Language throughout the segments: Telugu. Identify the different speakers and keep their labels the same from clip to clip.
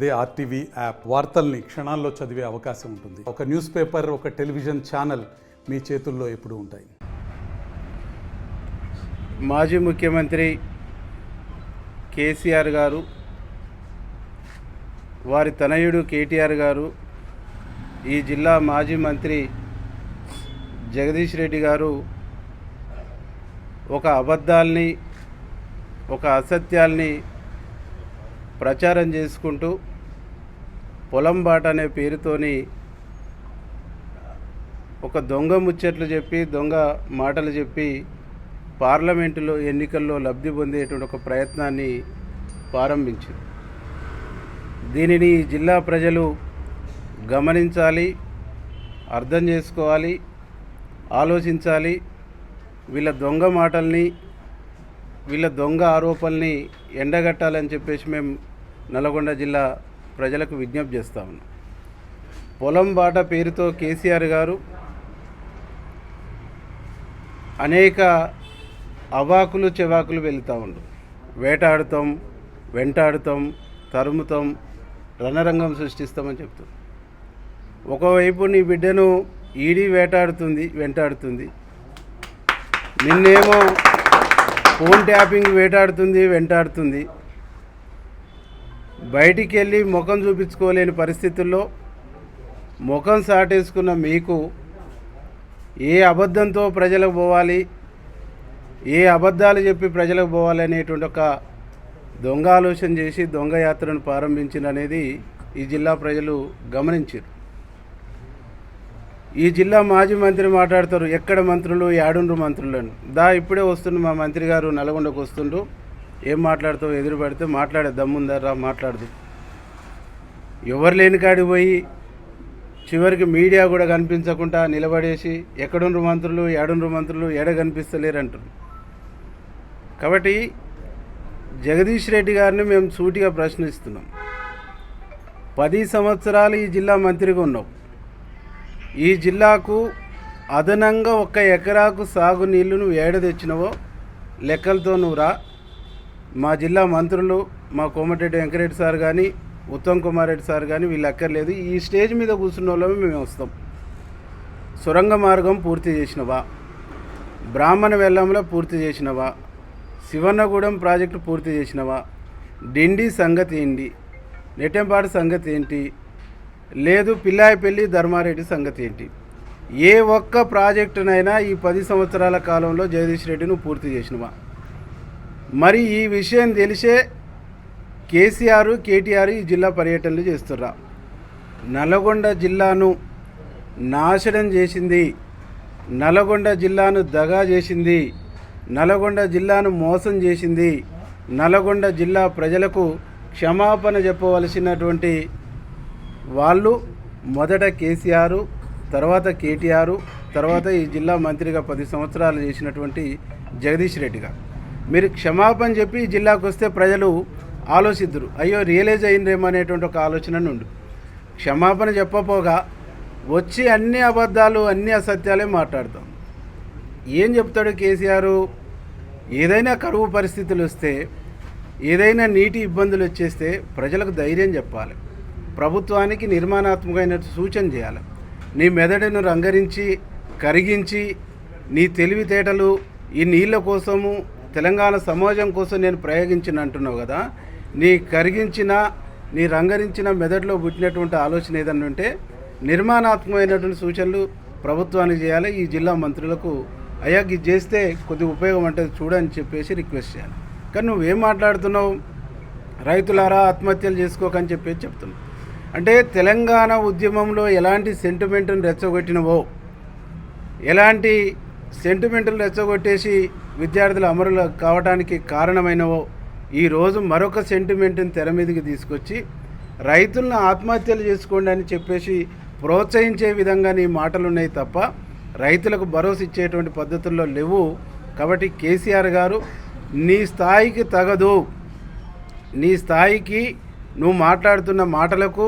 Speaker 1: అదే ఆర్టీవీ యాప్ వార్తల్ని క్షణాల్లో చదివే అవకాశం ఉంటుంది. ఒక న్యూస్ పేపర్, ఒక టెలివిజన్ ఛానల్ మీ చేతుల్లో ఎప్పుడూ ఉంటాయి.
Speaker 2: మాజీ ముఖ్యమంత్రి కేసీఆర్ గారు, వారి తనయుడు కేటీఆర్ గారు, ఈ జిల్లా మాజీ మంత్రి జగదీష్ రెడ్డి గారు ఒక అబద్ధాల్ని, ఒక అసత్యాల్ని ప్రచారం చేసుకుంటూ పొలం బాట అనే పేరుతోని ఒక దొంగ ముచ్చట్లు చెప్పి, దొంగ మాటలు చెప్పి పార్లమెంటులో ఎన్నికల్లో లబ్ధి పొందేటువంటి ఒక ప్రయత్నాన్ని ప్రారంభించింది. దీనిని జిల్లా ప్రజలు గమనించాలి, అర్థం చేసుకోవాలి, ఆలోచించాలి. వీళ్ళ దొంగ మాటల్ని, వీళ్ళ దొంగ ఆరోపణల్ని ఎండగట్టాలని చెప్పేసి మేము నల్గొండ జిల్లా ప్రజలకు విజ్ఞప్తి చేస్తా ఉన్నాం. పొలం బాట పేరుతో కేసీఆర్ గారు అనేక అవాకులు చెవాకులు వెళ్తూ ఉండు. వేటాడుతాం, వెంటాడుతాం, తరుముతాం, రణరంగం సృష్టిస్తామని చెప్తాం. ఒకవైపు నీ బిడ్డను ఈడీ వెంటాడుతుంది, నిన్నేమో ఫోన్ ట్యాపింగ్ వెంటాడుతుంది. బయటికి వెళ్ళి ముఖం చూపించుకోలేని పరిస్థితుల్లో ముఖం సాటేసుకున్న మీకు ఏ అబద్ధంతో ప్రజలకు పోవాలి, ఏ అబద్ధాలు చెప్పి ప్రజలకు పోవాలి అనేటువంటి ఒక దొంగ ఆలోచన చేసి దొంగ యాత్రను ప్రారంభించిందనేది ఈ జిల్లా ప్రజలు గమనించారు. ఈ జిల్లా మాజీ మంత్రి మాట్లాడతారు, ఎక్కడ మంత్రులు, యాడుండ్రు మంత్రులను. ఇప్పుడే వస్తుండు మా మంత్రి గారు, నల్గొండకు వస్తుండ్రు. ఏం మాట్లాడుతావు, ఎదురు పడితే మాట్లాడే దమ్ముందరా, మాట్లాడదు. ఎవరు లేని కాడికి పోయి చివరికి మీడియా కూడా కనిపించకుండా నిలబడేసి ఎక్కడుండ్రు మంత్రులు, యాడుండ్రు మంత్రులు, ఎడ కనిపిస్తలేరు అంటారు. కాబట్టి జగదీష్ రెడ్డి గారిని మేము సూటిగా ప్రశ్నిస్తున్నాం. 10 సంవత్సరాలు ఈ జిల్లా మంత్రిగా ఉన్నాం. ఈ జిల్లాకు అదనంగా 1 ఎకరాకు సాగు నీళ్లు నువ్వు ఏడ తెచ్చినవో లెక్కలతో నువ్వు రా. మా జిల్లా మంత్రులు, మా కోమటిరెడ్డి వెంకరెడ్డి సార్ కానీ, ఉత్తమ్ కుమార్ రెడ్డి సార్ కానీ వీళ్ళు ఎక్కర్లేదు. ఈ స్టేజ్ మీద కూర్చున్న వాళ్ళమే మేము వస్తాం. సొరంగ మార్గం పూర్తి చేసినవా, బ్రాహ్మణ వెల్లంలో పూర్తి చేసినవా, శివన్నగూడెం ప్రాజెక్టు పూర్తి చేసినవా, డిండి సంగతి ఏంటి, నెట్టెంపాడు సంగతి ఏంటి, లేదు పిల్లాయిపల్లి ధర్మారెడ్డి సంగతి ఏంటి. ఏ ఒక్క ప్రాజెక్టునైనా ఈ 10 సంవత్సరాల కాలంలో జగదీష్ రెడ్డి నువ్వు పూర్తి చేసినవా? మరి ఈ విషయం తెలిసే కేసీఆర్, కేటీఆర్ ఈ జిల్లా పర్యటనలు చేస్తుర్రా. నల్గొండ జిల్లాను నాశనం చేసింది, నల్గొండ జిల్లాను దగా చేసింది, నల్గొండ జిల్లాను మోసం చేసింది, నల్గొండ జిల్లా ప్రజలకు క్షమాపణ చెప్పవలసినటువంటి వాళ్ళు మొదట కేసీఆర్, తర్వాత కేటీఆర్, తర్వాత ఈ జిల్లా మంత్రిగా 10 సంవత్సరాలు చేసినటువంటి జగదీష్ రెడ్డి గారు. మీరు క్షమాపణ చెప్పి ఈ జిల్లాకు వస్తే ప్రజలు ఆలోచిద్దురు, అయ్యో రియలైజ్ అయిందేమో అనేటువంటి ఒక ఆలోచన నుండి. క్షమాపణ చెప్పపోగా వచ్చి అన్ని అబద్ధాలు, అన్ని అసత్యాలే మాట్లాడతాం. ఏం చెప్తాడు కేసీఆర్? ఏదైనా కరువు పరిస్థితులు వస్తే, ఏదైనా నీటి ఇబ్బందులు వచ్చేస్తే ప్రజలకు ధైర్యం చెప్పాలి, ప్రభుత్వానికి నిర్మాణాత్మకమైన సూచన చేయాలి. నీ మెదడును రంగరించి, కరిగించి, నీ తెలివితేటలు ఈ నీళ్ళ కోసము, తెలంగాణ సమాజం కోసం నేను ప్రయోగించిన అంటున్నావు కదా, నీ కరిగించిన, నీ రంగరించిన మెదడులో పుట్టినటువంటి ఆలోచన ఏదన్నా ఉంటే నిర్మాణాత్మకమైనటువంటి సూచనలు ప్రభుత్వానికి చేయాలి. ఈ జిల్లా మంత్రులకు అయ్యా ఇది చేస్తే కొద్దిగా ఉపయోగం ఉంటుంది చూడని చెప్పేసి రిక్వెస్ట్ చేయాలి. కానీ నువ్వేం మాట్లాడుతున్నావు? రైతులారా ఆత్మహత్యలు చేసుకోకని చెప్పేసి చెప్తున్నావు. అంటే తెలంగాణ ఉద్యమంలో ఎలాంటి సెంటిమెంట్ను రెచ్చగొట్టినవో, ఎలాంటి సెంటిమెంట్లు రెచ్చగొట్టేసి విద్యార్థులు అమరులు కావడానికి కారణమైనవో, ఈరోజు మరొక సెంటిమెంట్ని తెర మీదకి తీసుకొచ్చి రైతులను ఆత్మహత్యలు చేసుకోండి అని చెప్పేసి ప్రోత్సహించే విధంగా నీ మాటలు ఉన్నాయి తప్ప రైతులకు భరోసా ఇచ్చేటువంటి పద్ధతుల్లో లేవు. కాబట్టి కేసీఆర్ గారు, నీ స్థాయికి తగదు, నీ స్థాయికి, నువ్వు మాట్లాడుతున్న మాటలకు,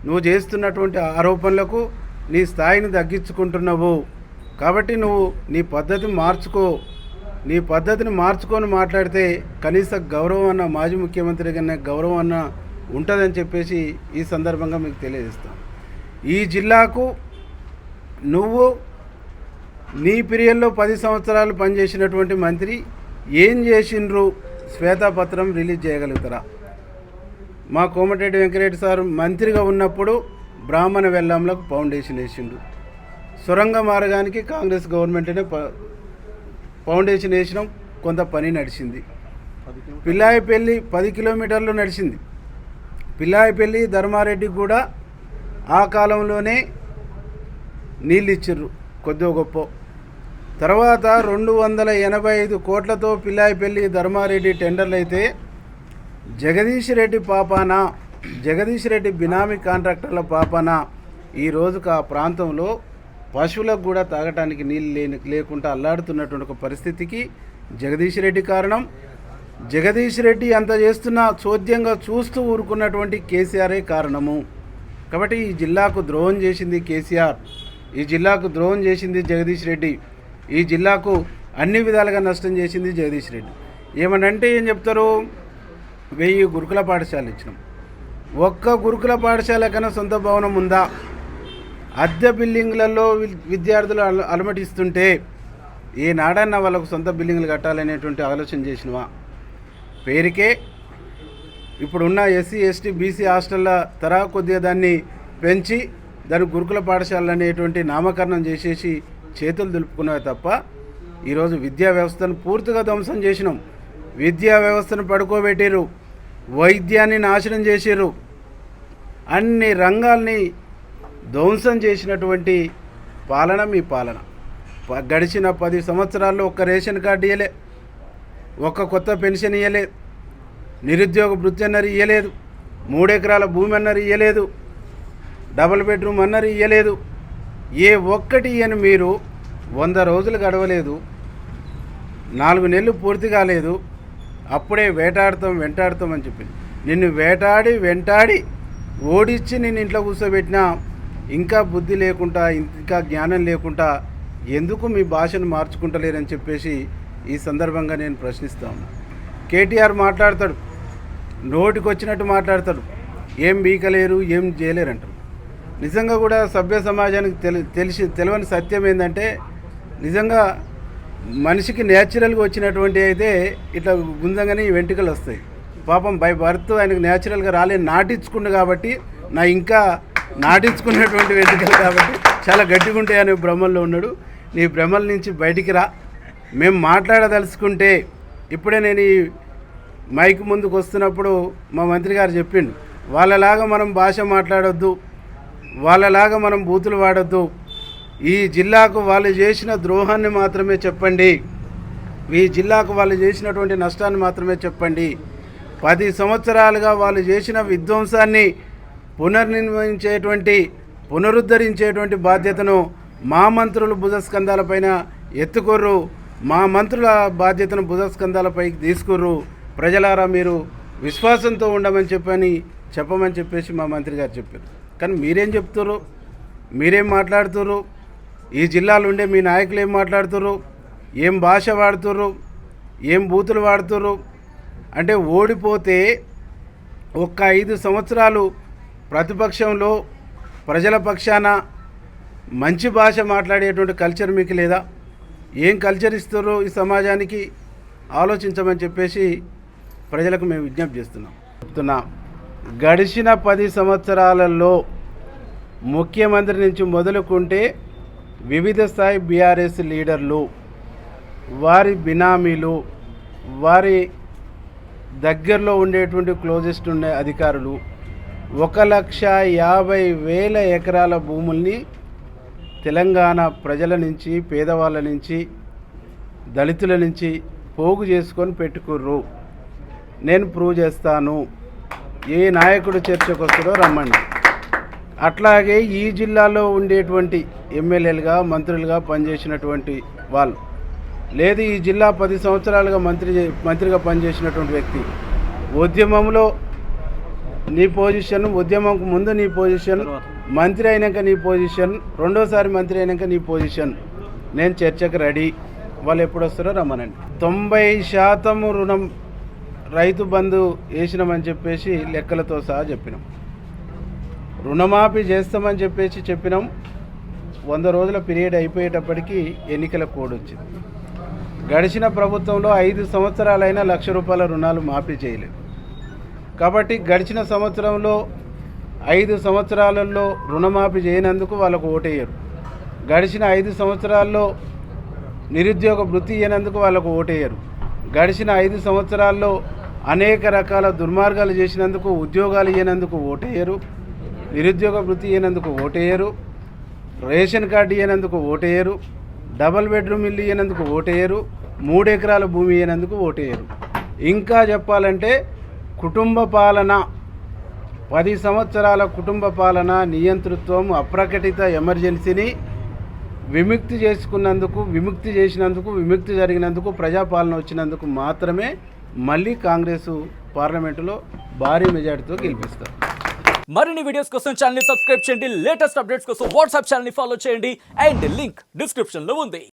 Speaker 2: నువ్వు చేస్తున్నటువంటి ఆరోపణలకు నీ స్థాయిని తగ్గించుకుంటున్నావు. కాబట్టి నువ్వు నీ పద్ధతిని మార్చుకో. నీ పద్ధతిని మార్చుకొని మాట్లాడితే కనీస గౌరవం అన్న, మాజీ ముఖ్యమంత్రి కన్నా గౌరవం అన్న ఉంటుందని చెప్పేసి ఈ సందర్భంగా మీకు తెలియజేస్తాను. ఈ జిల్లాకు నువ్వు నీ పీరియడ్లో 10 సంవత్సరాలు పనిచేసినటువంటి మంత్రి ఏం చేసిండ్రు శ్వేతాపత్రం రిలీజ్ చేయగలుగుతారా? మా కోమటిరెడ్డి వెంకటరెడ్డి సార్ మంత్రిగా ఉన్నప్పుడు బ్రాహ్మణ వెల్లంలకు ఫౌండేషన్ వేసిండు. సొరంగ మార్గానికి కాంగ్రెస్ గవర్నమెంట్నే ఫౌండేషన్ వేసినాం, కొంత పని నడిచింది. పిల్లాయిపల్లి 10 కిలోమీటర్లు నడిచింది. పిల్లాయిపల్లి ధర్మారెడ్డికి కూడా ఆ కాలంలోనే నీళ్ళు ఇచ్చిర్రు కొద్దిగా గొప్ప. తర్వాత 285 కోట్లతో పిల్లాయిపల్లి ధర్మారెడ్డి టెండర్లు అయితే జగదీష్ రెడ్డి బినామీ కాంట్రాక్టర్ల పాపాన ఈ రోజుకు ఆ ప్రాంతంలో పశువులకు కూడా తాగటానికి నీళ్ళు లేకుండా అల్లాడుతున్నటువంటి ఒక పరిస్థితికి జగదీష్ రెడ్డి కారణం. జగదీష్ రెడ్డి అంత చేస్తున్నా చోద్యంగా చూస్తూ ఊరుకున్నటువంటి కేసీఆరే కారణము. కాబట్టి ఈ జిల్లాకు ద్రోహం చేసింది కేసీఆర్, ఈ జిల్లాకు ద్రోహం చేసింది జగదీష్ రెడ్డి, ఈ జిల్లాకు అన్ని విధాలుగా నష్టం చేసింది జగదీష్ రెడ్డి. ఏమనంటే ఏం చెప్తారు, 1000 గురుకుల పాఠశాలలు ఇచ్చినాం. ఒక్క గురుకుల పాఠశాల కన్నా సొంత భవనం ఉందా? అద్దె బిల్డింగ్లలో విద్యార్థులు అలమటిస్తుంటే ఏనాడన్నా వాళ్ళకు సొంత బిల్డింగ్లు కట్టాలనేటువంటి ఆలోచన చేసినవా? పేరుకే ఇప్పుడున్న ఎస్సీ ఎస్టీ బీసీ హాస్టళ్ళ తరహా కొద్దిగా దాన్ని పెంచి దాని గురుకుల పాఠశాలలు అనేటువంటి నామకరణం చేసేసి చేతులు దులుపుకున్నవే తప్ప ఈరోజు విద్యా వ్యవస్థను పూర్తిగా ధ్వంసం చేసినాం. విద్యా వ్యవస్థను పడుకోబెట్టారు, వైద్యాన్ని నాశనం చేసారు, అన్ని రంగాల్ని ధ్వంసం చేసినటువంటి పాలన మీ పాలన. గడిచిన 10 సంవత్సరాల్లో ఒక్క రేషన్ కార్డు ఇవ్వలే, ఒక్క కొత్త పెన్షన్ ఇవ్వలేదు, నిరుద్యోగ భృతి అన్నది ఇవ్వలేదు, 3 ఎకరాల భూమి అన్నది ఇవ్వలేదు, డబుల్ బెడ్రూమ్ అన్నది ఇవ్వలేదు. ఏ ఒక్కటి ఇయ్యని మీరు 100 రోజులు గడవలేదు, 4 నెలలు పూర్తి కాలేదు, అప్పుడే వెంటాడతాం అని చెప్పి నిన్ను వెంటాడి ఓడించి నిన్ను ఇంట్లో కూర్చోబెట్టినా ఇంకా బుద్ధి లేకుండా ఇంకా జ్ఞానం లేకుండా ఎందుకు మీ భాషను మార్చుకుంటలేరని చెప్పేసి ఈ సందర్భంగా నేను ప్రశ్నిస్తా ఉన్నా. కేటీఆర్ మాట్లాడతాడు, నోటికి వచ్చినట్టు మాట్లాడతాడు, ఏం బీకలేరు ఏం చేయలేరు అంటారు. నిజంగా కూడా సభ్య సమాజానికి తెలియని సత్యం ఏంటంటే నిజంగా మనిషికి న్యాచురల్గా వచ్చినటువంటి అయితే ఇట్లా గుంజంగానే వెంట్రుకలు వస్తాయి. పాపం బై బర్త్ ఆయనకు న్యాచురల్గా నాటించుకుండు కాబట్టి ఇంకా నాటించుకున్నటువంటి వెంట్రుకలు కాబట్టి చాలా గట్టిగా ఉంటాయి అనే భ్రమల్లో ఉన్నాడు. నీ భ్రమల నుంచి బయటికి రా. మేము మాట్లాడదలుచుకుంటే ఇప్పుడే నేను ఈ మైక్ ముందుకు వస్తున్నప్పుడు మా మంత్రి గారు చెప్పిండు, వాళ్ళలాగా మనం భాష మాట్లాడొద్దు, వాళ్ళలాగా మనం బూతులు వాడొద్దు, ఈ జిల్లాకు వాళ్ళు చేసిన ద్రోహాన్ని మాత్రమే చెప్పండి, ఈ జిల్లాకు వాళ్ళు చేసినటువంటి నష్టాన్ని మాత్రమే చెప్పండి. 10 సంవత్సరాలుగా వాళ్ళు చేసిన విధ్వంసాన్ని పునరుద్ధరించేటువంటి బాధ్యతను మా మంత్రులు భుజస్కంధాలపైన ఎత్తుకోర్రు, మా మంత్రుల బాధ్యతను భుజస్కంధాలపైకి తీసుకుర్రు. ప్రజలారా మీరు విశ్వాసంతో ఉండమని చెప్పమని చెప్పేసి మా మంత్రి గారు చెప్పారు. కానీ మీరేం చెప్తుర్రు, మీరేం మాట్లాడుతుర్రు, ఈ జిల్లాలో ఉండే మీ నాయకులు ఏం మాట్లాడుతుర్రు, ఏం భాష వాడుతుర్రు, ఏం బూతులు వాడుతుర్రు అంటే ఓడిపోతే ఒక్క 5 సంవత్సరాలు ప్రతిపక్షంలో ప్రజల పక్షాన మంచి భాష మాట్లాడేటువంటి కల్చర్ మీకు లేదా? ఏం కల్చర్ ఇస్తారో ఈ సమాజానికి ఆలోచించమని చెప్పేసి ప్రజలకు మేము విజ్ఞప్తి చెప్తున్నాం. గడిచిన 10 సంవత్సరాలలో ముఖ్యమంత్రి నుంచి మొదలుకుంటే వివిధ స్థాయి బీఆర్ఎస్ లీడర్లు, వారి బినామీలు, వారి దగ్గరలో ఉండేటువంటి క్లోజెస్ట్ ఉండే అధికారులు 1,50,000 ఎకరాల భూముల్ని తెలంగాణ ప్రజల నుంచి, పేదవాళ్ళ నుంచి, దళితుల నుంచి పోగు చేసుకొని పెట్టుకుర్రు. నేను ప్రూవ్ చేస్తాను, ఏ నాయకుడు చర్చకు వస్తాడో రమ్మండి. అట్లాగే ఈ జిల్లాలో ఉండేటువంటి ఎమ్మెల్యేలుగా మంత్రులుగా పనిచేసినటువంటి వాళ్ళు, లేదు ఈ జిల్లా 10 సంవత్సరాలుగా మంత్రిగా పనిచేసినటువంటి వ్యక్తి, ఉద్యమంలో నీ పొజిషన్, ఉద్యమంకు ముందు నీ పొజిషన్, మంత్రి అయినాక నీ పొజిషన్, రెండోసారి మంత్రి అయినాక నీ పొజిషన్, నేను చర్చకు రెడీ. వాళ్ళు ఎప్పుడు వస్తారో రమ్మనండి. 90% రుణం రైతు బంధు వేసినామని చెప్పేసి లెక్కలతో సహా చెప్పినాం. రుణమాఫీ చేస్తామని చెప్పినాం. 100 రోజుల పీరియడ్ అయిపోయేటప్పటికి ఎన్నికల కోడ్ వచ్చింది. గడిచిన ప్రభుత్వంలో 5 సంవత్సరాలైనా ₹1,00,000 రుణాలు మాఫీ చేయలేదు. కాబట్టి గడిచిన సంవత్సరంలో 5 సంవత్సరాలలో రుణమాఫీ చేయనందుకు వాళ్ళకు ఓటేయరు. గడిచిన 5 సంవత్సరాల్లో నిరుద్యోగ భృతి ఇవ్వనందుకు వాళ్ళకు ఓటేయరు. గడిచిన 5 సంవత్సరాల్లో అనేక రకాల దుర్మార్గాలు చేసినందుకు ఉద్యోగాలు ఇవ్వనందుకు ఓటేయరు. నిరుద్యోగ భృతి ఇవ్వనందుకు ఓటేయరు. రేషన్ కార్డు ఇవ్వనందుకు ఓటేయరు. డబల్ బెడ్రూమ్ ఇల్లు ఇవ్వనందుకు ఓటేయరు. 3 ఎకరాల భూమి ఇవ్వనందుకు ఓటేయరు. ఇంకా చెప్పాలంటే కుటుంబ పాలన, 10 సంవత్సరాల కుటుంబ పాలన, నియంతృత్వం, అప్రకటిత ఎమర్జెన్సీని విముక్తి చేసినందుకు, విముక్తి జరిగినందుకు, ప్రజాపాలన వచ్చినందుకు మాత్రమే మళ్ళీ కాంగ్రెస్ పార్లమెంటులో భారీ మెజార్టీతో గెలిపిస్తారు.
Speaker 3: మరిన్ని వీడియోస్ కోసం ఛానల్ ని సబ్స్క్రైబ్ చేయండి. లేటెస్ట్ అప్డేట్స్ కోసం వాట్సాప్ ఛానల్ ని ఫాలో చేయండి. అండ్ లింక్ డిస్క్రిప్షన్ లో ఉంది.